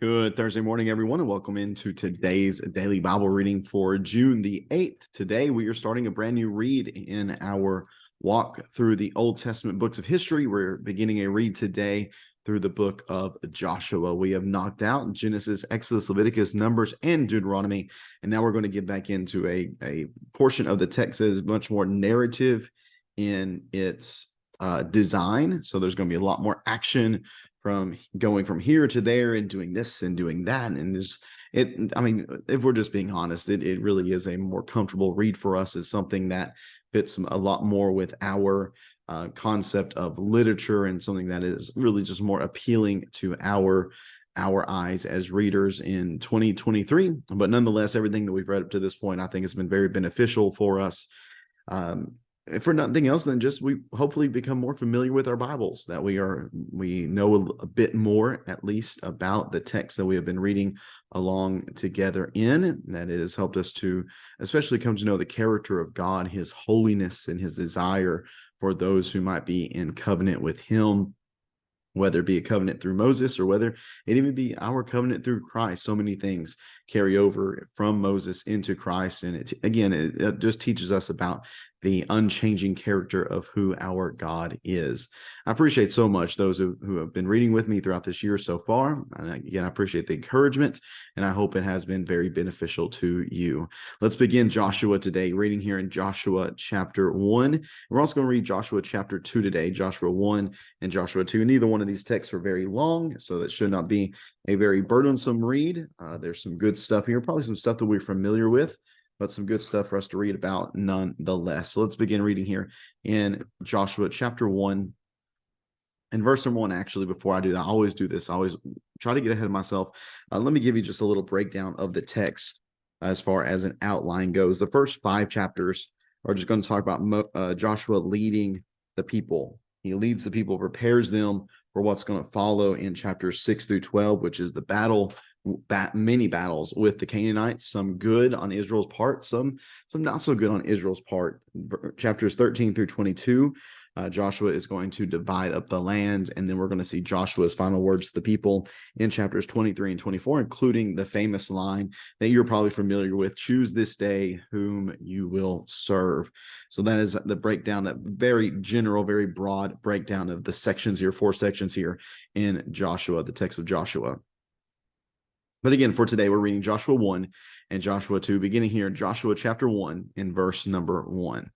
Good Thursday morning, everyone, and welcome into today's daily Bible reading for June the 8th. Today, we are starting a brand new read in our walk through the Old Testament books of history. We're beginning a read today through the book of Joshua. We have knocked out Genesis, Exodus, Leviticus, Numbers, and Deuteronomy, and now we're going to get back into a portion of the text that is much more narrative in its design. So there's going to be a lot more action from going from here to there and doing this and doing that. And if we're just being honest, it really is a more comfortable read for us. It's something that fits a lot more with our concept of literature and something that is really just more appealing to our eyes as readers in 2023. But nonetheless, everything that we've read up to this point, I think has been very beneficial for us. If for nothing else, then just we hopefully become more familiar with our Bibles, that we know a bit more, at least, about the text that we have been reading along together in. That it has helped us to especially come to know the character of God, his holiness, and his desire for those who might be in covenant with him, whether it be a covenant through Moses or whether it even be our covenant through Christ. So many things carry over from Moses into Christ. And it just teaches us about the unchanging character of who our God is. I appreciate so much those who have been reading with me throughout this year so far. And again, I appreciate the encouragement, and I hope it has been very beneficial to you. Let's begin Joshua today, reading here in Joshua chapter 1. We're also going to read Joshua chapter 2 today, Joshua 1 and Joshua 2. Neither one of these texts are very long, so that should not be a very burdensome read. There's some good stuff here, probably some stuff that we're familiar with, but some good stuff for us to read about nonetheless. So let's begin reading here in Joshua chapter 1 and verse number 1. Actually, before I do that, I always do this. I always try to get ahead of myself. Let me give you just a little breakdown of the text as far as an outline goes. The first 5 chapters are just going to talk about Joshua leading the people. He leads the people, prepares them for what's going to follow in chapters 6 through 12, which is the many battles with the Canaanites, some good on Israel's part, some not so good on Israel's part. Chapters 13 through 22, Joshua is going to divide up the land, and then we're going to see Joshua's final words to the people in chapters 23 and 24, including the famous line that you're probably familiar with: choose this day whom you will serve. So that is the breakdown, that very general, very broad breakdown of the sections here, 4 sections here in Joshua, the text of Joshua. But again, for today, we're reading Joshua 1 and Joshua 2, beginning here in Joshua chapter 1 in verse number 1.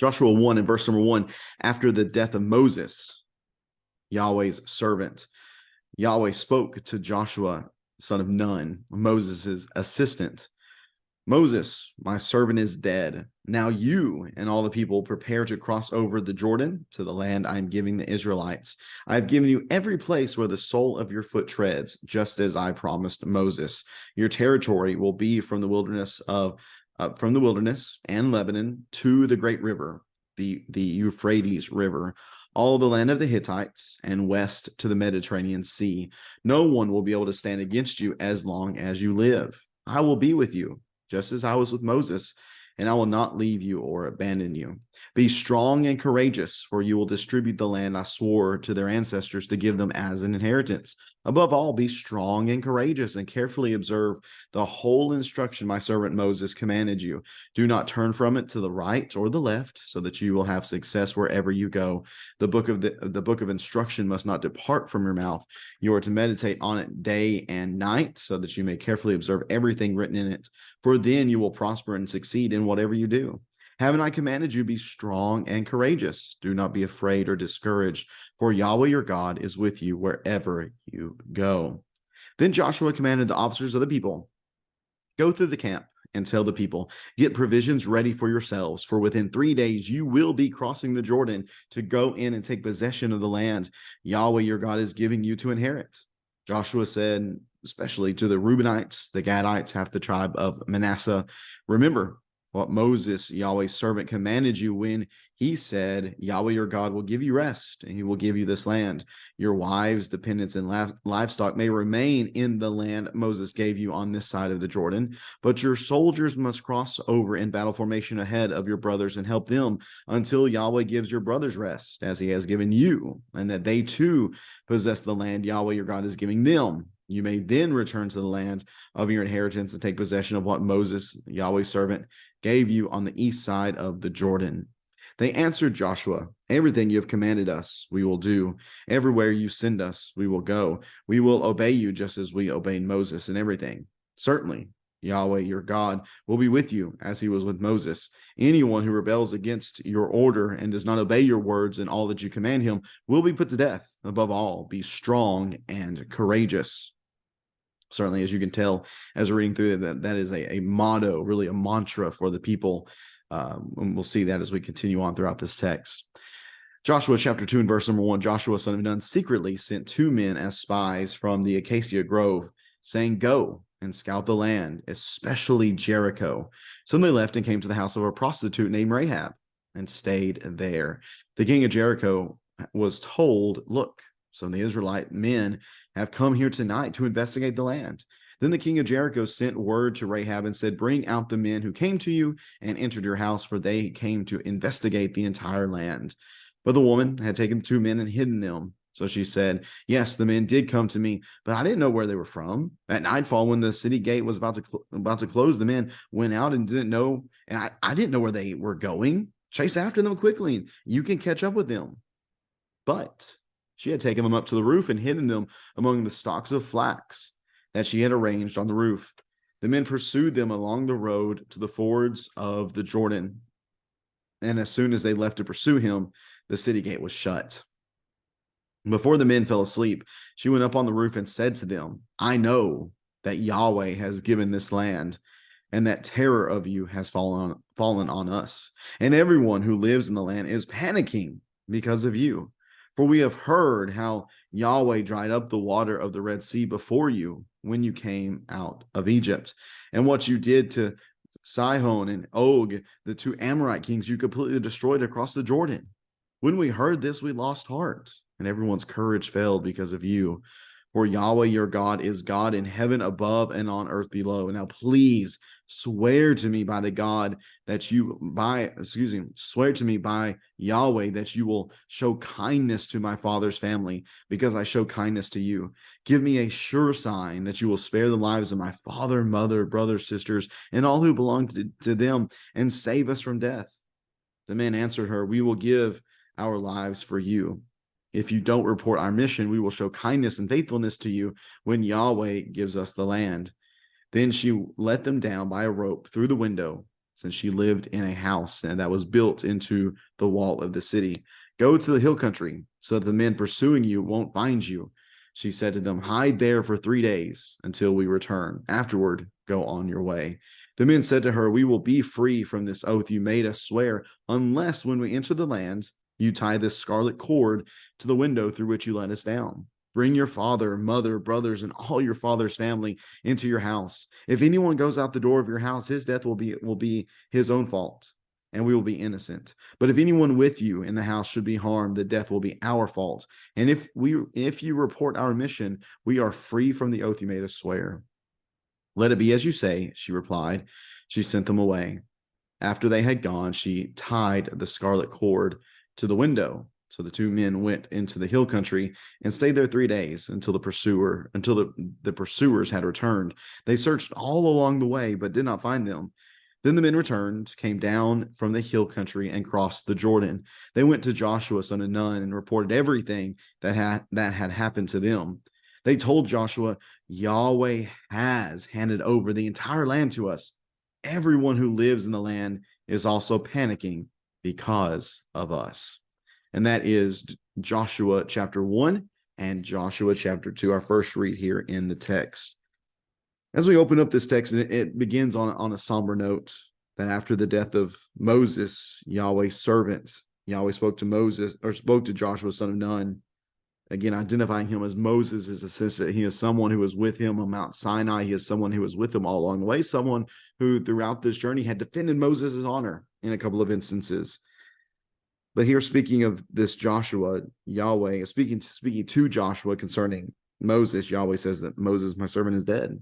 Joshua 1 and verse number 1, after the death of Moses, Yahweh's servant, Yahweh spoke to Joshua, son of Nun, Moses' assistant. Moses, my servant, is dead. Now you and all the people prepare to cross over the Jordan to the land I am giving the Israelites. I have given you every place where the sole of your foot treads, just as I promised Moses. Your territory will be from the wilderness and Lebanon to the great river, the Euphrates River, all the land of the Hittites, and west to the Mediterranean Sea. No one will be able to stand against you as long as you live. I will be with you, just as I was with Moses, and I will not leave you or abandon you. Be strong and courageous, for you will distribute the land I swore to their ancestors to give them as an inheritance. Above all, be strong and courageous, and carefully observe the whole instruction my servant Moses commanded you. Do not turn from it to the right or the left, so that you will have success wherever you go. The book of instruction must not depart from your mouth. You are to meditate on it day and night, so that you may carefully observe everything written in it. For then you will prosper and succeed in whatever you do. Haven't I commanded you, be strong and courageous? Do not be afraid or discouraged, for Yahweh your God is with you wherever you go. Then Joshua commanded the officers of the people, go through the camp and tell the people, get provisions ready for yourselves, for within 3 days you will be crossing the Jordan to go in and take possession of the land Yahweh your God is giving you to inherit. Joshua said, especially to the Reubenites, the Gadites, half the tribe of Manasseh, remember, what Moses, Yahweh's servant, commanded you when he said, Yahweh your God will give you rest, and he will give you this land. Your wives, dependents, and livestock may remain in the land Moses gave you on this side of the Jordan, but your soldiers must cross over in battle formation ahead of your brothers and help them until Yahweh gives your brothers rest, as he has given you, and that they too possess the land Yahweh your God is giving them. You may then return to the land of your inheritance and take possession of what Moses, Yahweh's servant, gave you on the east side of the Jordan. They answered Joshua, everything you have commanded us, we will do. Everywhere you send us, we will go. We will obey you just as we obeyed Moses in everything. Certainly, Yahweh, your God, will be with you as he was with Moses. Anyone who rebels against your order and does not obey your words and all that you command him will be put to death. Above all, be strong and courageous. Certainly, as you can tell, as we're reading through that is a motto, really a mantra for the people. And we'll see that as we continue on throughout this text. Joshua chapter 2 and verse number 1, Joshua son of Nun secretly sent 2 men as spies from the acacia grove, saying, go and scout the land, especially Jericho. So they left and came to the house of a prostitute named Rahab and stayed there. The king of Jericho was told, look, some of the Israelite men have come here tonight to investigate the land. Then the king of Jericho sent word to Rahab and said, bring out the men who came to you and entered your house, for they came to investigate the entire land. But the woman had taken 2 men and hidden them. So she said, yes, the men did come to me, but I didn't know where they were from. At nightfall, when the city gate was about to close, the men went out and didn't know, and I didn't know where they were going. Chase after them quickly, and you can catch up with them. But she had taken them up to the roof and hidden them among the stalks of flax that she had arranged on the roof. The men pursued them along the road to the fords of the Jordan. And as soon as they left to pursue him, the city gate was shut. Before the men fell asleep, she went up on the roof and said to them, I know that Yahweh has given this land, and that terror of you has fallen on us. And everyone who lives in the land is panicking because of you. For we have heard how Yahweh dried up the water of the Red Sea before you when you came out of Egypt, and what you did to Sihon and Og, the 2 Amorite kings you completely destroyed across the Jordan. When we heard this, we lost heart, and everyone's courage failed because of you. For Yahweh your God is God in heaven above and on earth below. Now please swear to me by the God that swear to me by Yahweh that you will show kindness to my father's family, because I show kindness to you. Give me a sure sign that you will spare the lives of my father, mother, brothers, sisters, and all who belong to them, and save us from death. The men answered her, we will give our lives for you. If you don't report our mission, we will show kindness and faithfulness to you when Yahweh gives us the land. Then she let them down by a rope through the window, since she lived in a house and that was built into the wall of the city. Go to the hill country, so that the men pursuing you won't find you. She said to them, hide there for 3 days until we return. Afterward, go on your way. The men said to her, we will be free from this oath you made us swear, unless when we enter the land, you tie this scarlet cord to the window through which you let us down. Bring your father, mother, brothers, and all your father's family into your house. If anyone goes out the door of your house, his death will be his own fault, and we will be innocent. But if anyone with you in the house should be harmed, the death will be our fault. And if you report our mission, we are free from the oath you made us swear. Let it be as you say, she replied. She sent them away. After they had gone, she tied the scarlet cord to the window. So the 2 men went into the hill country and stayed there 3 days until the pursuers had returned. They searched all along the way, but did not find them. Then the men returned, came down from the hill country, and crossed the Jordan. They went to Joshua son of Nun and reported everything that had happened to them. They told Joshua, Yahweh has handed over the entire land to us. Everyone who lives in the land is also panicking because of us. And that is Joshua chapter 1 and Joshua chapter 2, our first read here in the text. As we open up this text, it begins on a somber note that after the death of Moses, Yahweh's servant, Yahweh spoke to Joshua son of Nun, again, identifying him as Moses is a sense that he is someone who was with him on Mount Sinai. He is someone who was with him all along the way, someone who throughout this journey had defended Moses' honor in a couple of instances. But here, speaking of this Joshua, Yahweh, speaking to Joshua concerning Moses, Yahweh says that Moses, my servant, is dead.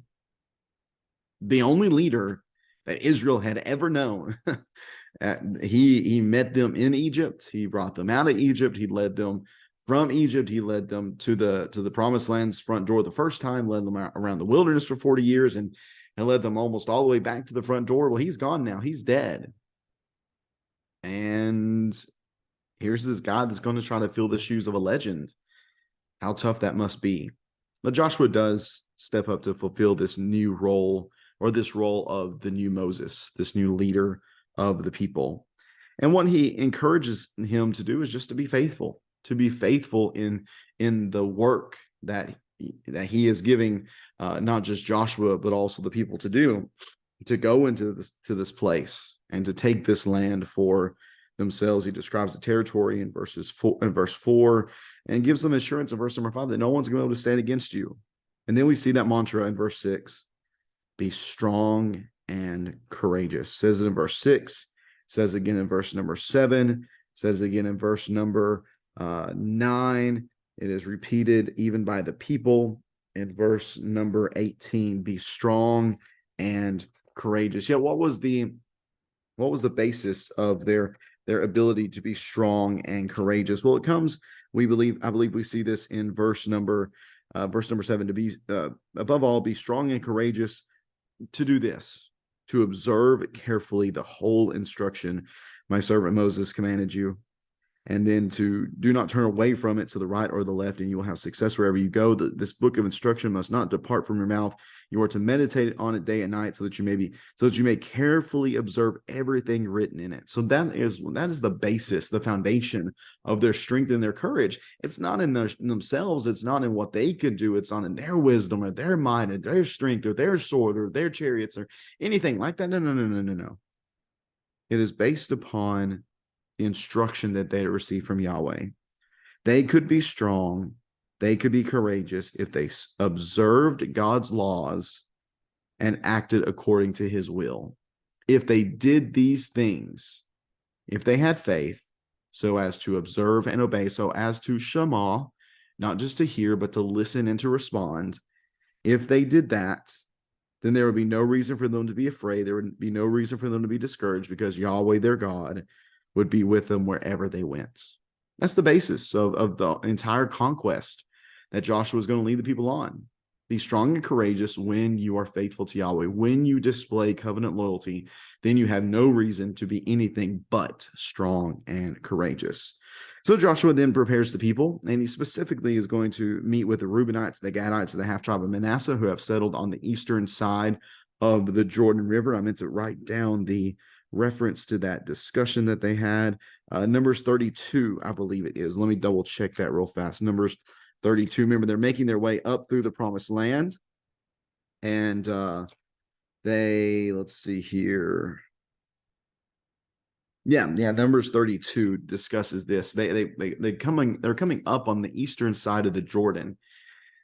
The only leader that Israel had ever known. He met them in Egypt. He brought them out of Egypt. He led them from Egypt. He led them to the promised land's front door the first time, led them around the wilderness for 40 years, and led them almost all the way back to the front door. Well, he's gone now. He's dead. And here's this guy that's going to try to fill the shoes of a legend. How tough that must be. But Joshua does step up to fulfill this new role, or this role of the new Moses, this new leader of the people. And what he encourages him to do is just to be faithful in the work that he is giving, not just Joshua, but also the people to do, to go into this place and to take this land for themselves. He describes the territory in verse 4 and gives them assurance in verse number 5 that no one's going to be able to stand against you. And then we see that mantra in verse 6, be strong and courageous. It says it in verse 6, says again in verse number 7, says again in verse number 9. It is repeated even by the people in verse number 18, be strong and courageous. Yeah, what was the basis of their ability to be strong and courageous? Well, it comes, I believe we see this in verse number 7, to be above all, be strong and courageous, to do this, to observe carefully the whole instruction my servant Moses commanded you, and then to do not turn away from it to the right or the left, and you will have success wherever you go. This book of instruction must not depart from your mouth. You are to meditate on it day and night, so that you may carefully observe everything written in it. So that is the basis, the foundation of their strength and their courage. It's not in themselves. It's not in what they could do. It's not in their wisdom or their might or their strength or their sword or their chariots or anything like that. No. It is based upon the instruction that they received from Yahweh. They could be strong, they could be courageous if they observed God's laws and acted according to his will. If they did these things, if they had faith so as to observe and obey, so as to shema, not just to hear, but to listen and to respond, if they did that, then there would be no reason for them to be afraid. There would be no reason for them to be discouraged, because Yahweh, their God, would be with them wherever they went. That's the basis of the entire conquest that Joshua is going to lead the people on. Be strong and courageous when you are faithful to Yahweh. When you display covenant loyalty, then you have no reason to be anything but strong and courageous. So Joshua then prepares the people, and he specifically is going to meet with the Reubenites, the Gadites, and the half-tribe of Manasseh, who have settled on the eastern side of the Jordan River. I meant to write down the reference to that discussion that they had. Numbers 32, I believe it is. Let me double check that real fast. Numbers 32. Remember, they're making their way up through the promised land. And let's see here. Yeah, Numbers 32 discusses this. They're coming up on the eastern side of the Jordan.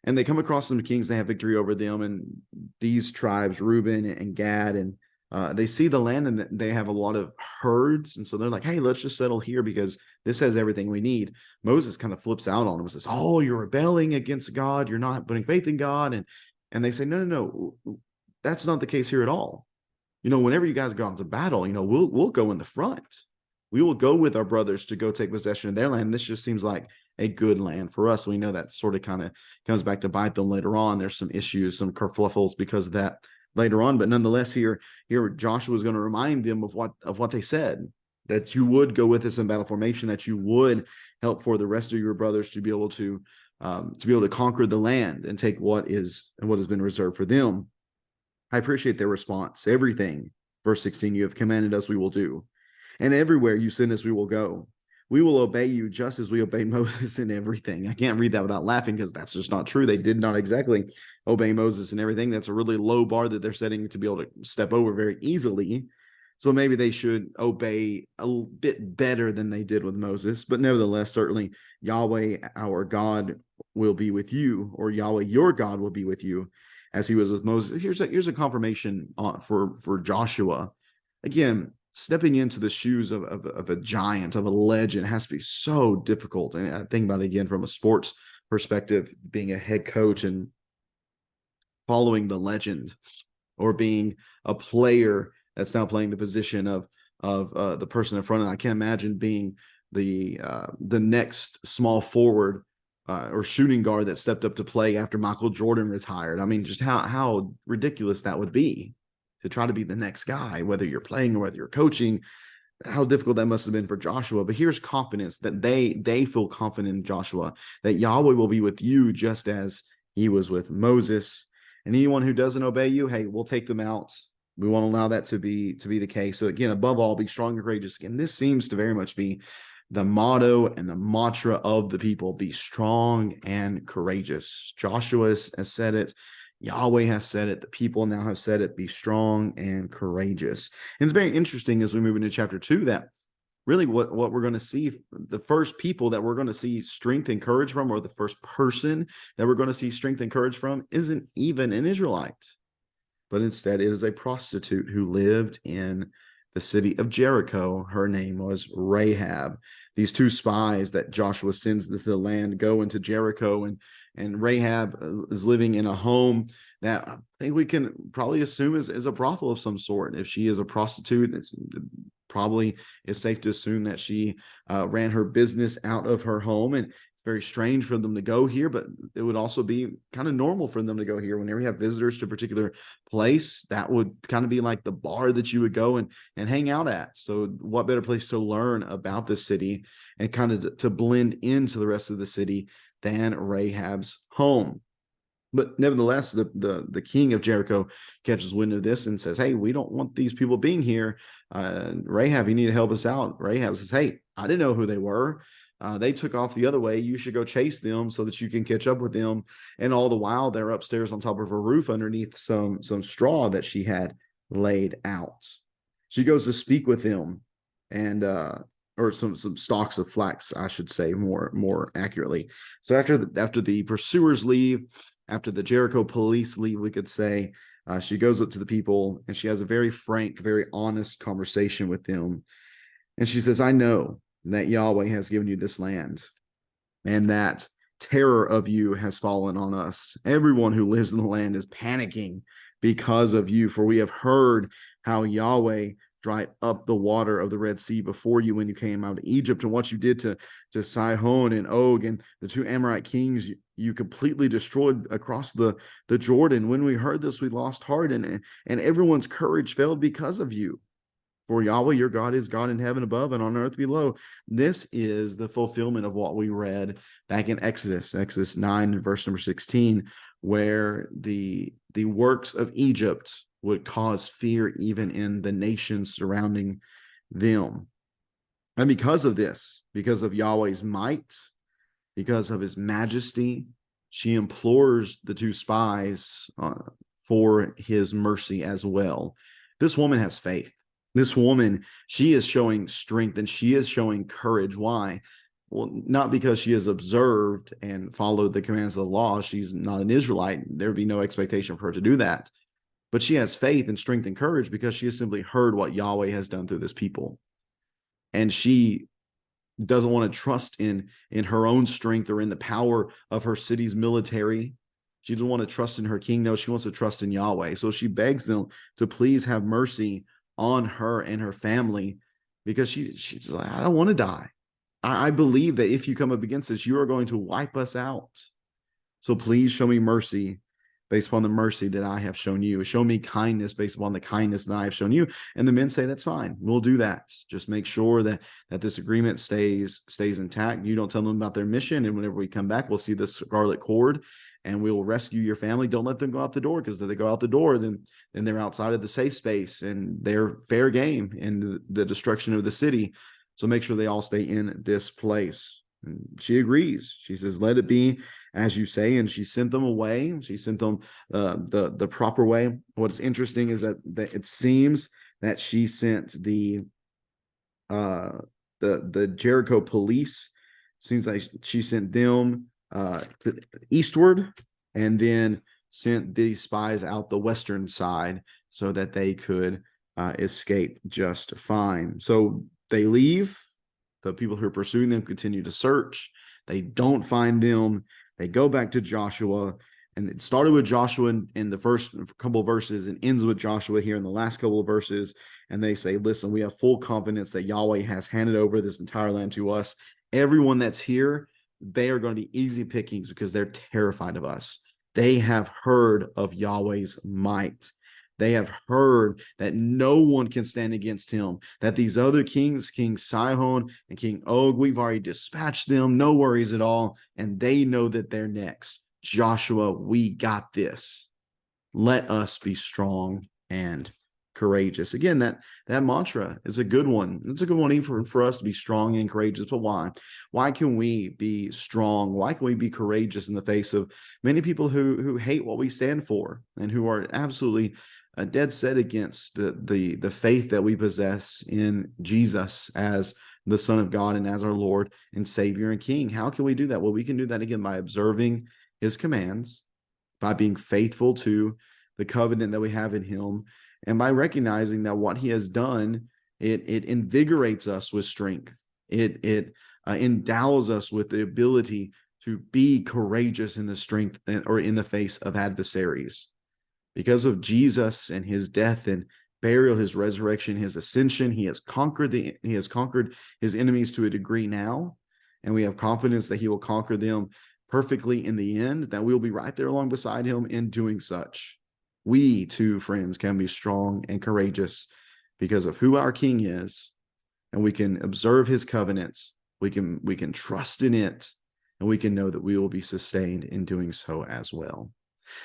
And they come across some kings. They have victory over them. And these tribes, Reuben and Gad, and they see the land, and they have a lot of herds. And so they're like, hey, let's just settle here because this has everything we need. Moses kind of flips out on them and says, oh, you're rebelling against God. You're not putting faith in God. And they say, no, that's not the case here at all. Whenever you guys go into battle, we'll go in the front. We will go with our brothers to go take possession of their land. This just seems like a good land for us. We know that sort of kind of comes back to bite them later on. There's some issues, some kerfluffles because of that later on, but nonetheless, here Joshua is going to remind them of what they said, that you would go with us in battle formation, that you would help for the rest of your brothers to be able to conquer the land and take what has been reserved for them. I appreciate their response. Everything, verse 16, you have commanded us, we will do, and everywhere you send us, we will go. We will obey you just as we obeyed Moses in everything. I can't read that without laughing, because that's just not true. They did not exactly obey Moses in everything. That's a really low bar that they're setting to be able to step over very easily. So maybe they should obey a bit better than they did with Moses. But nevertheless, certainly Yahweh, our God, will be with you, or Yahweh, your God, will be with you, as he was with Moses. Here's a confirmation for Joshua. Again, stepping into the shoes of a giant, of a legend, has to be so difficult. And I think about it again from a sports perspective, being a head coach and following the legend, or being a player that's now playing the position of the person in front of them. I can't imagine being the next small forward or shooting guard that stepped up to play after Michael Jordan retired. I mean, just how ridiculous that would be to try to be the next guy, whether you're playing or whether you're coaching. How difficult that must have been for Joshua. But here's confidence that they feel confident in Joshua, that Yahweh will be with you just as he was with Moses. And anyone who doesn't obey you, hey, we'll take them out. We won't allow that to be the case. So again, above all, be strong and courageous. Again, this seems to very much be the motto and the mantra of the people: be strong and courageous. Joshua has said it. Yahweh has said it. The people now have said it: be strong and courageous. And it's very interesting as we move into chapter 2 that really what we're going to see, the first people that we're going to see strength and courage from, or the first person that we're going to see strength and courage from, isn't even an Israelite, but instead it is a prostitute who lived in the city of Jericho. Her name was Rahab. These two spies that Joshua sends into the land go into Jericho, and Rahab is living in a home that I think we can probably assume is a brothel of some sort. If she is a prostitute, it's probably is safe to assume that she ran her business out of her home. And very strange for them to go here, but it would also be kind of normal for them to go here. Whenever you have visitors to a particular place, that would kind of be like the bar that you would go and hang out at. So what better place to learn about the city and kind of to blend into the rest of the city than Rahab's home? But nevertheless, the king of Jericho catches wind of this and says, hey, we don't want these people being here. Rahab, you need to help us out. Rahab says, hey, I didn't know who they were. They took off the other way. You should go chase them so that you can catch up with them. And all the while, they're upstairs on top of her roof underneath some straw that she had laid out. She goes to speak with them, and or some stalks of flax, I should say more accurately. So after the pursuers leave, after the Jericho police leave, we could say, she goes up to the people and she has a very frank, very honest conversation with them. And she says, I know that Yahweh has given you this land, and that terror of you has fallen on us. Everyone who lives in the land is panicking because of you, for we have heard how Yahweh dried up the water of the Red Sea before you when you came out of Egypt, and what you did to Sihon and Og and the two Amorite kings. You completely destroyed across the Jordan. When we heard this, we lost heart, and everyone's courage failed because of you. For Yahweh, your God, is God in heaven above and on earth below. This is the fulfillment of what we read back in Exodus 9, verse number 16, where the works of Egypt would cause fear even in the nations surrounding them. And because of this, because of Yahweh's might, because of his majesty, she implores the two spies for his mercy as well. This woman has faith. This woman, she is showing strength and she is showing courage. Why? Well, not because she has observed and followed the commands of the law. She's not an Israelite. There would be no expectation for her to do that. But she has faith and strength and courage because she has simply heard what Yahweh has done through this people. And she doesn't want to trust in her own strength or in the power of her city's military. She doesn't want to trust in her king. No, she wants to trust in Yahweh. So she begs them to please have mercy on her and her family, because she's like, I don't want to die. I believe that if you come up against us, you are going to wipe us out. So please show me mercy based upon the mercy that I have shown you. Show me kindness based upon the kindness that I have shown you. And the men say, that's fine. We'll do that. Just make sure that this agreement stays intact. You don't tell them about their mission. And whenever we come back, we'll see the scarlet cord and we will rescue your family. Don't let them go out the door, because if they go out the door, then they're outside of the safe space and they're fair game in the destruction of the city. So make sure they all stay in this place. And she agrees. She says, let it be as you say. And she sent them away. She sent them the proper way. What's interesting is that it seems that she sent the Jericho police. Seems like she sent them to eastward, and then sent the spies out the western side so that they could escape just fine. So they leave. The people who are pursuing them continue to search. They don't find them. They go back to Joshua, and it started with Joshua in the first couple of verses and ends with Joshua here in the last couple of verses. And they say, listen, we have full confidence that Yahweh has handed over this entire land to us. Everyone that's here, they are going to be easy pickings because they're terrified of us. They have heard of Yahweh's might. They have heard that no one can stand against him, that these other kings, King Sihon and King Og, we've already dispatched them, no worries at all, and they know that they're next. Joshua, we got this. Let us be strong and courageous. Again, that mantra is a good one. It's a good one even for us to be strong and courageous. But why? Why can we be strong? Why can we be courageous in the face of many people who hate what we stand for and who are absolutely dead set against the faith that we possess in Jesus as the Son of God and as our Lord and Savior and King? How can we do that? Well, we can do that again by observing his commands, by being faithful to the covenant that we have in him, and by recognizing that what he has done, it invigorates us with strength. It endows us with the ability to be courageous in the strength or in the face of adversaries. Because of Jesus and his death and burial, his resurrection, his ascension, he has conquered his enemies to a degree now, and we have confidence that he will conquer them perfectly in the end, that we'll be right there along beside him in doing such. We too, friends, can be strong and courageous because of who our King is, and we can observe his covenants. We can trust in it, and we can know that we will be sustained in doing so as well.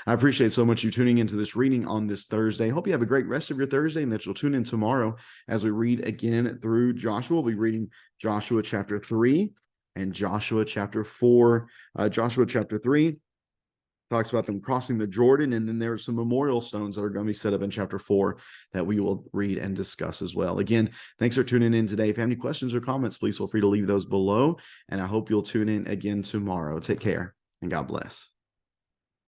I appreciate so much you tuning into this reading on this Thursday. Hope you have a great rest of your Thursday and that you'll tune in tomorrow as we read again through Joshua. We'll be reading Joshua chapter 3 and Joshua chapter 4. Joshua chapter 3 talks about them crossing the Jordan, and then there's some memorial stones that are going to be set up in chapter 4 that we will read and discuss as well. Again, thanks for tuning in today. If you have any questions or comments, please feel free to leave those below, and I hope you'll tune in again tomorrow. Take care, and God bless.